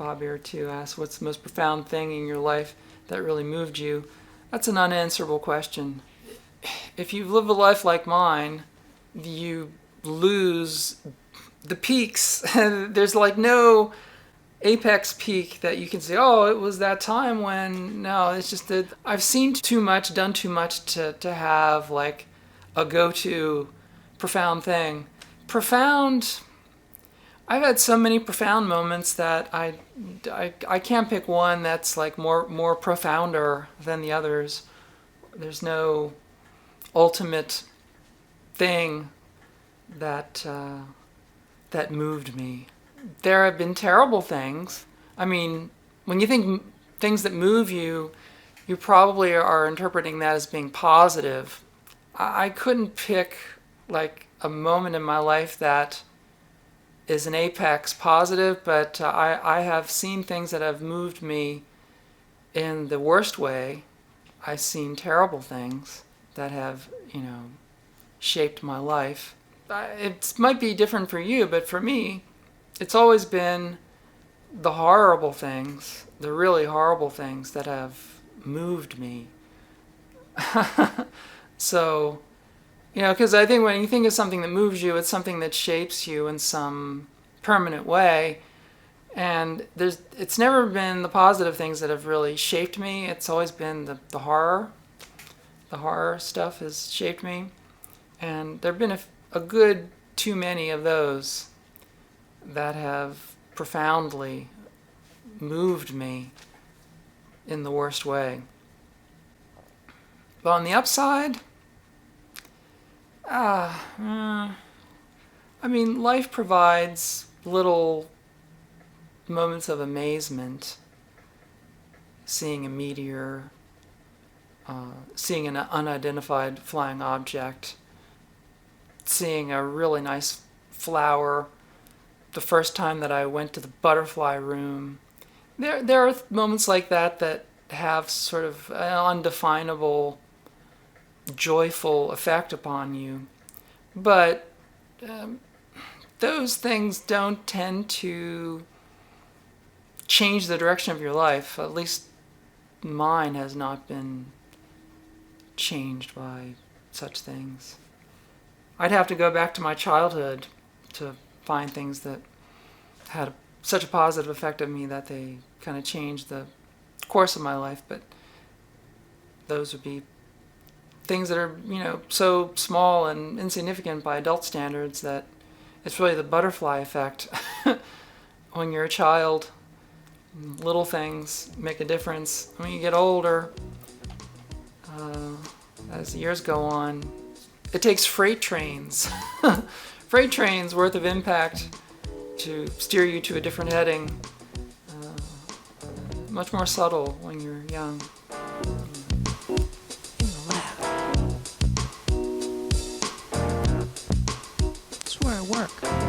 Bob Air too asked, what's the most profound thing in your life that really moved you? That's an unanswerable question. If you live a life like mine, you lose the peaks. There's like no apex peak that you can say, oh, it was that time when. No, it's just that I've seen too much, done too much to have like a go-to profound thing. Profound, I've had so many profound moments that I can't pick one that's like more profounder than the others. There's no ultimate thing that that moved me. There have been terrible things. I mean, when you think things that move you, you probably are interpreting that as being positive. I couldn't pick like a moment in my life that is an apex positive, but I have seen things that have moved me in the worst way. I've seen terrible things that have, shaped my life. It might be different for you, but for me, it's always been the horrible things, the really horrible things that have moved me. So, because I think when you think of something that moves you, it's something that shapes you in some permanent way. And it's never been the positive things that have really shaped me. It's always been the horror. The horror stuff has shaped me. And there have been a good too many of those that have profoundly moved me in the worst way. But on the upside, life provides little moments of amazement. Seeing a meteor, seeing an unidentified flying object, seeing a really nice flower, the first time that I went to the butterfly room. There are moments like that that have sort of an undefinable, joyful effect upon you. But those things don't tend to change the direction of your life. At least mine has not been changed by such things. I'd have to go back to my childhood to find things that had such a positive effect on me that they kind of changed the course of my life. But those would be things that are, so small and insignificant by adult standards that it's really the butterfly effect. When you're a child, little things make a difference. When you get older, as the years go on, it takes freight trains worth of impact to steer you to a different heading. Much more subtle when you're young. In the lab. It's where I work.